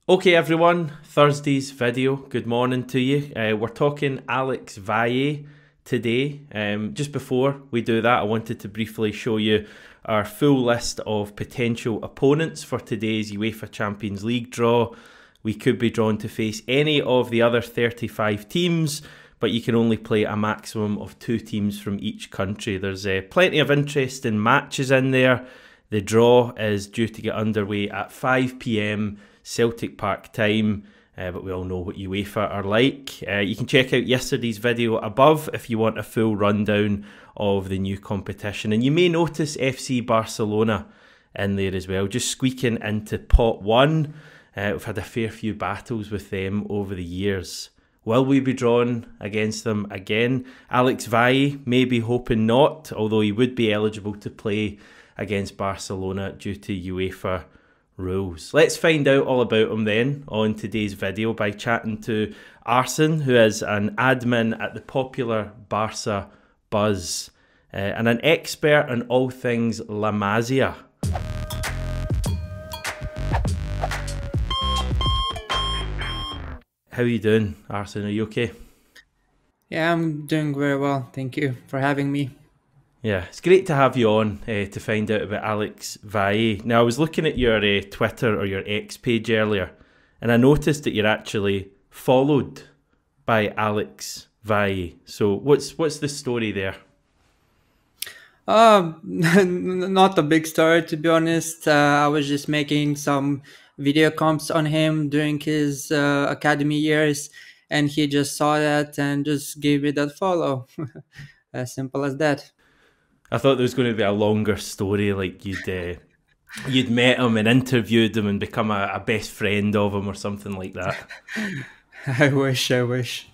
Okay, everyone, Thursday's video. Good morning to you. We're talking Alex Valle today. Just before we do that, I wanted to briefly show you our full list of potential opponents for today's UEFA Champions League draw. We could be drawn to face any of the other 35 teams, but you can only play a maximum of 2 teams from each country. There's plenty of interesting matches in there. The draw is due to get underway at 5 p.m. Celtic Park time, but we all know what UEFA are like. You can check out yesterday's video above if you want a full rundown of the new competition. And you may notice FC Barcelona in there as well, just squeaking into pot 1. We've had a fair few battles with them over the years. Will we be drawn against them again? Alex Valle may be hoping not, although he would be eligible to play against Barcelona due to UEFA rules. Let's find out all about him then on today's video by chatting to Arsen, who is an admin at the popular Barca Buzz and an expert on all things La Masia. How are you doing, Arsen? Are you okay? Yeah, I'm doing very well. Thank you for having me. Yeah, it's great to have you on to find out about Alex Valle. Now, I was looking at your Twitter or your X page earlier, and I noticed that you're actually followed by Alex Valle. So, what's the story there? Not a big story, to be honest. I was just making some video comps on him during his academy years, and he just saw that and just gave me that follow. As simple as that. I thought there was going to be a longer story, like you'd met him and interviewed him and become a best friend of him or something like that. I wish, I wish.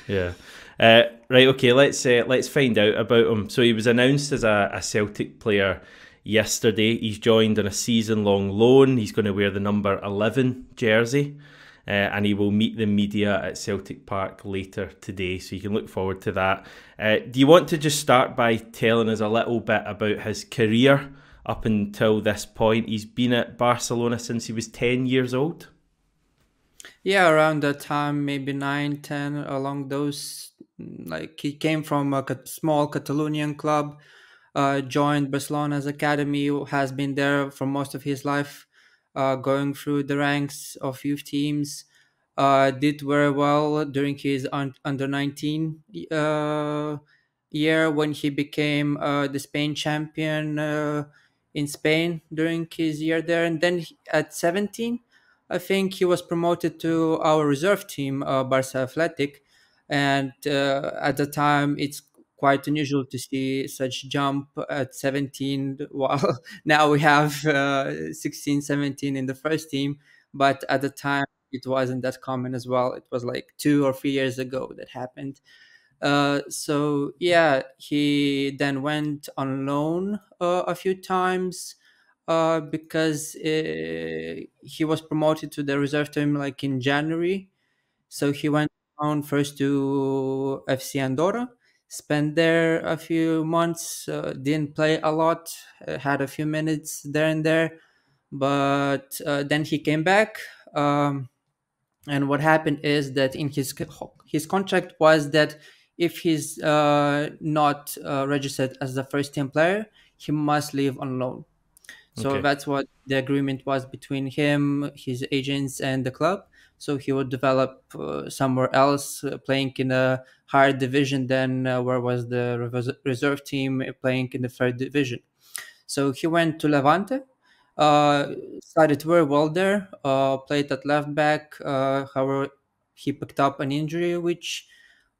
Yeah. Right. Okay. Let's find out about him. So he was announced as a Celtic player yesterday. He's joined on a season-long loan. He's going to wear the number 11 jersey, and he will meet the media at Celtic Park later today. So you can look forward to that. Do you want to just start by telling us a little bit about his career up until this point? He's been at Barcelona since he was 10 years old. Yeah, around that time, maybe 9, 10, along those. Like he came from a small Catalonian club, joined Barcelona's academy, has been there for most of his life, going through the ranks of youth teams. Did very well during his under 19 year when he became the Spain champion in Spain during his year there. And then at 17, I think he was promoted to our reserve team, Barca Athletic. And at the time, it's quite unusual to see such jump at 17, while now we have 16, 17 in the first team. But at the time, it wasn't that common as well. It was like 2 or 3 years ago that happened. So yeah, he then went on loan a few times because he was promoted to the reserve team like in January. So he went on first to FC Andorra, spent there a few months, didn't play a lot, had a few minutes there and there, but then he came back. And what happened is that in his contract was that if he's not registered as the first team player, he must leave on loan. So Okay. that's what the agreement was between him, his agents, and the club. So he would develop somewhere else, playing in a higher division than where was the reserve team playing in the third division. So he went to Levante, uh, started very well there, played at left back. However, he picked up an injury, which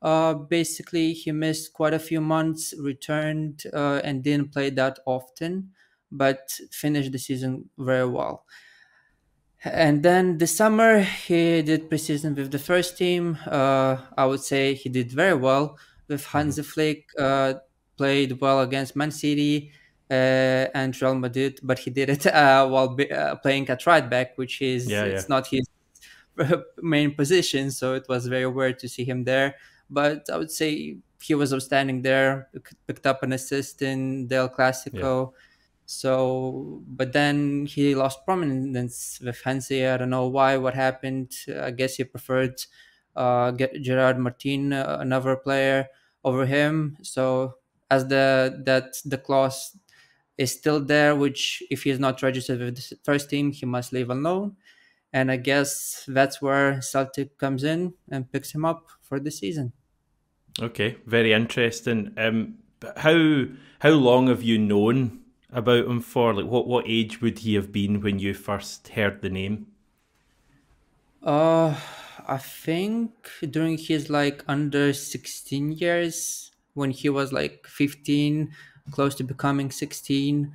basically he missed quite a few months, returned, and didn't play that often, but finished the season very well. And then this summer, he did preseason with the first team. I would say he did very well with Mhm. Hansi Flick. Played well against Man City and Real Madrid, but he did it while playing at right back, which is Yeah. Yeah. it's not his main position. So it was very weird to see him there. But I would say he was outstanding there. Picked up an assist in Del Yeah. Clasico. So, but then he lost prominence with Hansi. I don't know why, what happened. I guess he preferred get Gerard Martin, another player, over him. So, as the clause is still there, which if he is not registered with the first team, he must leave on loan. And I guess that's where Celtic comes in and picks him up for the season. Okay, very interesting. But how long have you known about him for? Like, what age would he have been when you first heard the name? Uh, I think during his like under 16 years, when he was like 15, close to becoming 16,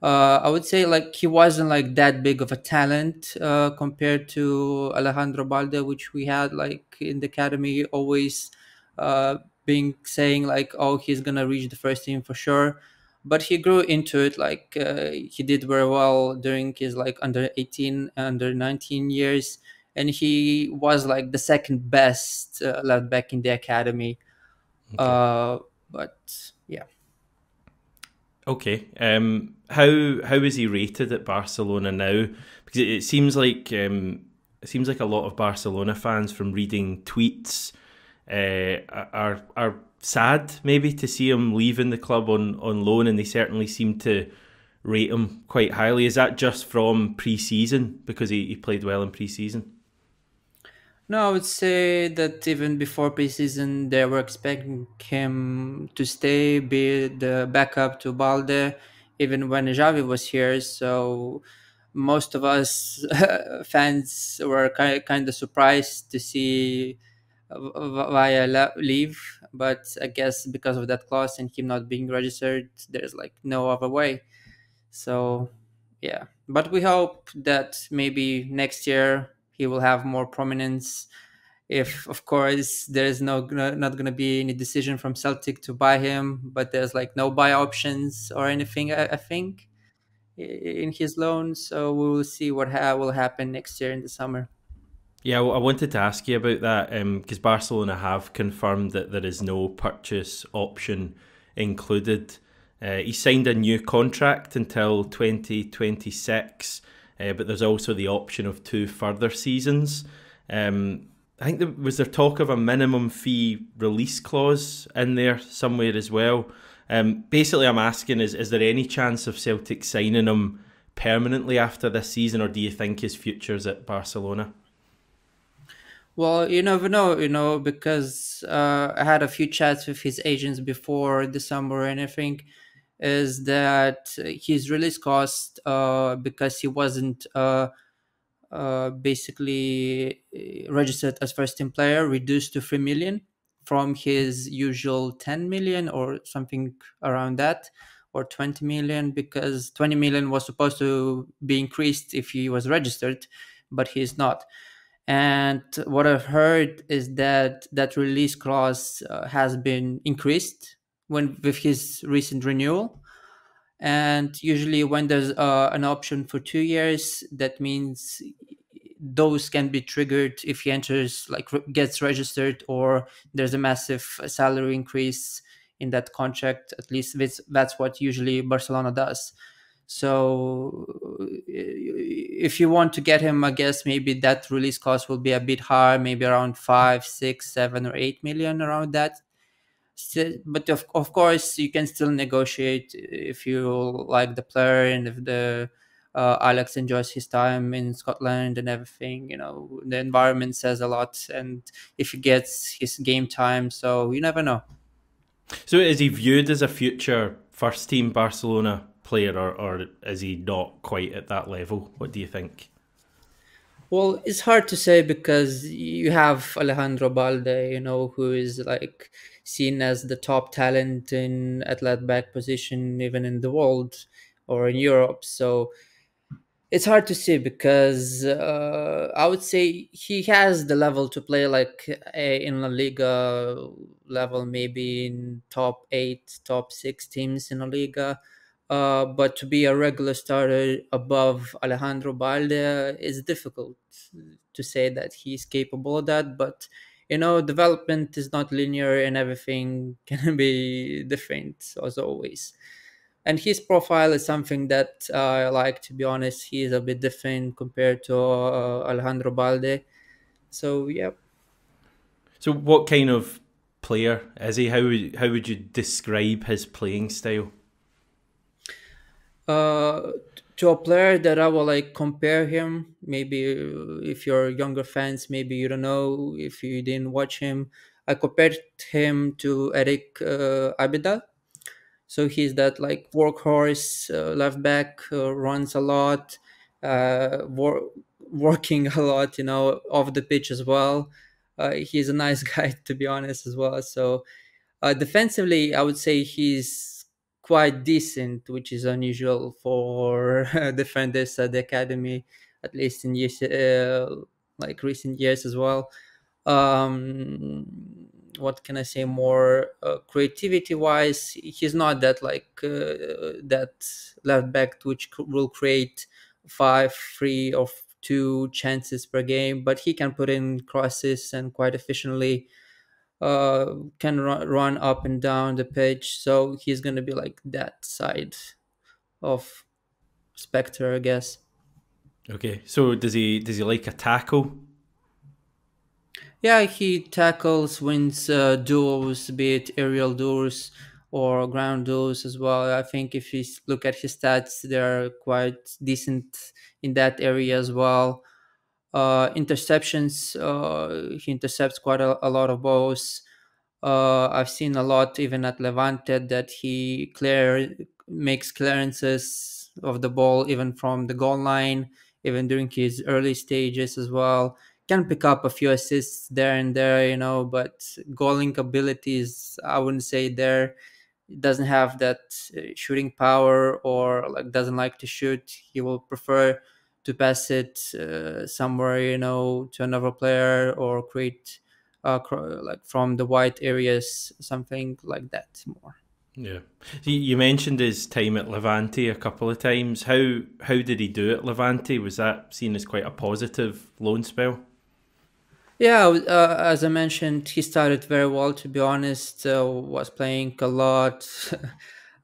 I would say like he wasn't like that big of a talent compared to Alejandro Balde, which we had like in the academy always uh, being saying like, oh, he's gonna reach the first team for sure. But he grew into it. Like he did very well during his like under 18, under 19 years, and he was like the second best left back in the academy. Okay. Uh, but yeah. Okay. How is he rated at Barcelona now? Because it seems like a lot of Barcelona fans, from reading tweets, are sad maybe to see him leaving the club on loan, and they certainly seem to rate him quite highly. Is that just from pre-season because he played well in pre-season? No, I would say that even before preseason, they were expecting him to stay, be the backup to Balde, even when Xavi was here. So most of us fans were kind of surprised to see Vaya leave. But I guess because of that clause and him not being registered, there's like no other way. So yeah, but we hope that maybe next year he will have more prominence. If of course there's not going to be any decision from Celtic to buy him, but there's like no buy options or anything, I think, in his loan. So we will see what will happen next year in the summer. Yeah, I wanted to ask you about that because Barcelona have confirmed that there is no purchase option included. He signed a new contract until 2026, but there's also the option of two further seasons. I think was there talk of a minimum fee release clause in there somewhere as well. Basically, I'm asking, is there any chance of Celtic signing him permanently after this season, or do you think his future's at Barcelona? Well, you never know, because I had a few chats with his agents before the summer, and I think is that his release cost, because he wasn't basically registered as first team player, reduced to 3 million from his usual 10 million or something around that, or 20 million, because 20 million was supposed to be increased if he was registered, but he's not. And what I've heard is that that release clause has been increased when with his recent renewal. And usually, when there's an option for 2 years, that means those can be triggered if he enters, like gets registered, or there's a massive salary increase in that contract. At least that's what usually Barcelona does. So if you want to get him, I guess maybe that release cost will be a bit higher, maybe around 5, 6, 7, or 8 million, around that. But of course, you can still negotiate if you like the player, and if the Alex enjoys his time in Scotland and everything. The environment says a lot, and if he gets his game time, so you never know. So is he viewed as a future first team Barcelona player, or is he not quite at that level? What do you think? Well, it's hard to say because you have Alejandro Balde, who is like seen as the top talent in at left back position, even in the world or in Europe. So it's hard to say because I would say he has the level to play like in La Liga level, maybe in top eight, top six teams in La Liga. But to be a regular starter above Alejandro Balde is difficult to say that he's capable of that. But development is not linear, and everything can be different as always. And his profile is something that I like, to be honest. He is a bit different compared to Alejandro Balde. So yeah. So, what kind of player is he? How would you describe his playing style? uh to a player that I will like compare him, maybe if you're younger fans, maybe you don't know if you didn't watch him. I compared him to Eric Abidal. So he's that like workhorse left back, runs a lot, working a lot, off the pitch as well. He's a nice guy, to be honest, as well. So defensively, I would say he's quite decent, which is unusual for defenders at the academy, at least in years, like recent years as well. Um, what can I say more? Creativity wise, he's not that like that left back which will create five, three, or two chances per game, but he can put in crosses and quite efficiently can run up and down the pitch. So he's going to be like that side of Spectre, I guess. Okay, so does he like a tackle? Yeah, he tackles, wins duels, be it aerial duels or ground duels as well. I think if you look at his stats, they're quite decent in that area as well. Interceptions, he intercepts quite a lot of balls. I've seen a lot even at Levante that he makes clearances of the ball even from the goal line, even during his early stages as well. Can pick up a few assists there and there, but goaling abilities, I wouldn't say there. He doesn't have that shooting power, or like doesn't like to shoot. He will prefer to pass it somewhere, to another player, or create like from the white areas, something like that more. Yeah. So you mentioned his time at Levante a couple of times. How did he do at Levante? Was that seen as quite a positive loan spell? Yeah, as I mentioned, he started very well. To be honest, was playing a lot.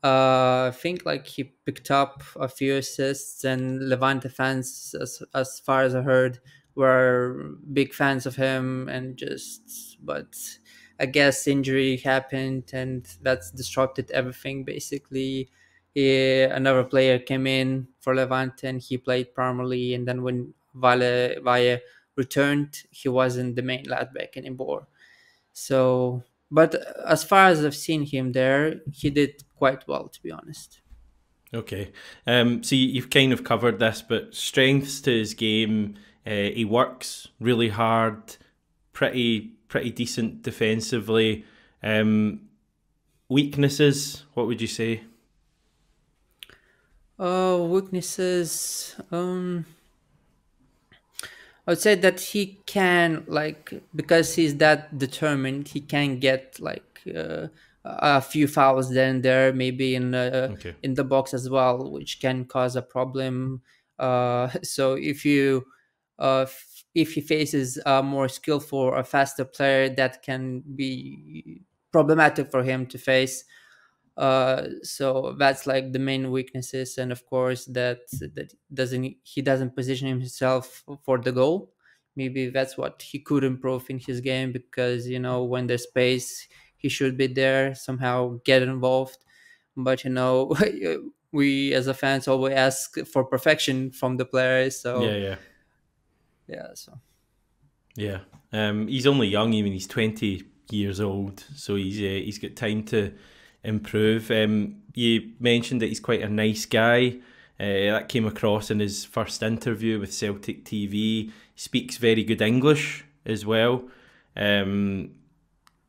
I think like he picked up a few assists, and Levante fans, as far as I heard, were big fans of him. And but I guess injury happened, and that's disrupted everything. Basically, another player came in for Levante, and he played primarily. And then when Valle returned, he wasn't the main left back anymore. So, but as far as I've seen him there, he did quite well, to be honest. Okay. So you've kind of covered this, but strengths to his game, he works really hard, pretty decent defensively. Weaknesses, what would you say? Weaknesses. I would say that he can, like, because he's that determined, he can get like a few fouls then and there, maybe Okay. in the box as well, which can cause a problem. So if he faces a more skillful or faster player, that can be problematic for him to face. So that's like the main weaknesses. And of course that doesn't he doesn't position himself for the goal. Maybe that's what he could improve in his game, because when there's space, he should be there, somehow get involved. But we as a fans always ask for perfection from the players. Yeah, So yeah. yeah. So Yeah, he's only young. I mean, he's 20 years old, so he's got time to improve. You mentioned that he's quite a nice guy. That came across in his first interview with Celtic TV. He speaks very good English as well, um,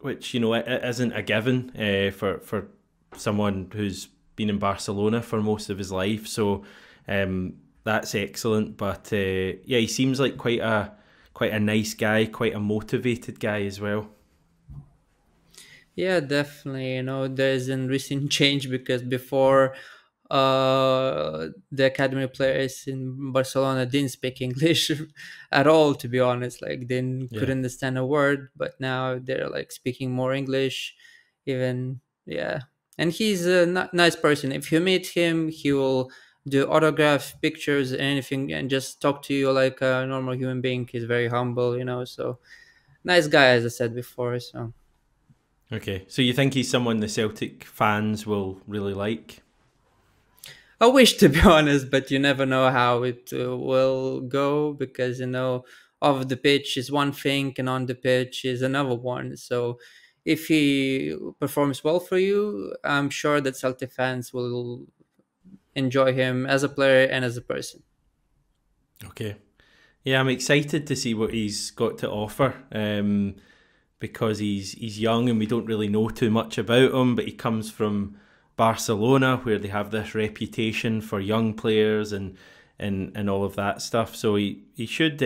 which it isn't a given for someone who's been in Barcelona for most of his life. So that's excellent. But yeah, he seems like quite a nice guy, quite a motivated guy as well. yeah, definitely. There's a recent change, because before the academy players in Barcelona didn't speak English at all, to be honest. Like they Yeah. couldn't understand a word, but now they're like speaking more English, even. Yeah. and he's a nice person. If you meet him, he will do autograph pictures, anything, and just talk to you like a normal human being. He's very humble, so nice guy, as I said before. So Okay, so you think he's someone the Celtic fans will really like? I wish, to be honest, but you never know how it will go, because off the pitch is one thing and on the pitch is another one. So if he performs well for you, I'm sure that Celtic fans will enjoy him as a player and as a person. Okay. Yeah, I'm excited to see what he's got to offer, because he's young and we don't really know too much about him, but he comes from Barcelona, where they have this reputation for young players and all of that stuff. So he should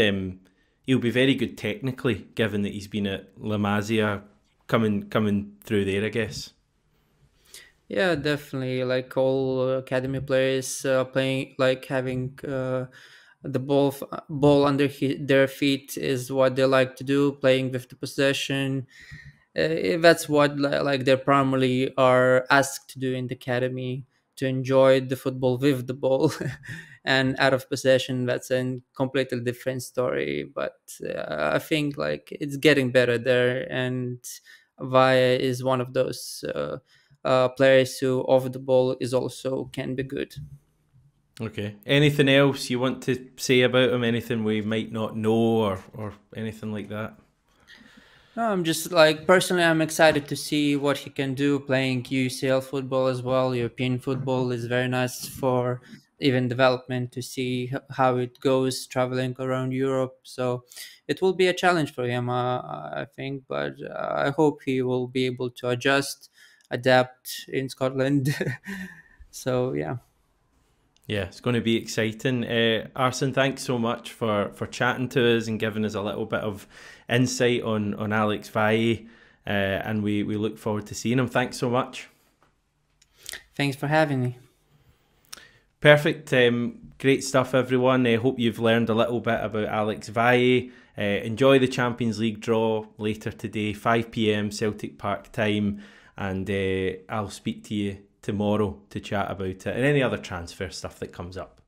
he'll be very good technically, given that he's been at La Masia, coming through there, I guess. Yeah, definitely. Like all academy players playing, like having the ball under their feet is what they like to do, playing with the possession. That's what like they primarily are asked to do in the academy, to enjoy the football with the ball. And out of possession, that's a completely different story. But I think like it's getting better there, and Vaya is one of those players who off the ball is also can be good. Okay. Anything else you want to say about him? Anything we might not know, or anything like that? No, I'm just like personally, I'm excited to see what he can do playing UCL football as well. European football is very nice for even development, to see how it goes traveling around Europe. So it will be a challenge for him, I think, but I hope he will be able to adjust, adapt in Scotland. So yeah. Yeah, it's going to be exciting. Arsen, thanks so much for chatting to us and giving us a little bit of insight on Alex Valle, and we look forward to seeing him. Thanks so much. Thanks for having me. Perfect. Great stuff, everyone. I hope you've learned a little bit about Alex Valle. Enjoy the Champions League draw later today, 5 p.m. Celtic Park time, and I'll speak to you tomorrow to chat about it and any other transfer stuff that comes up.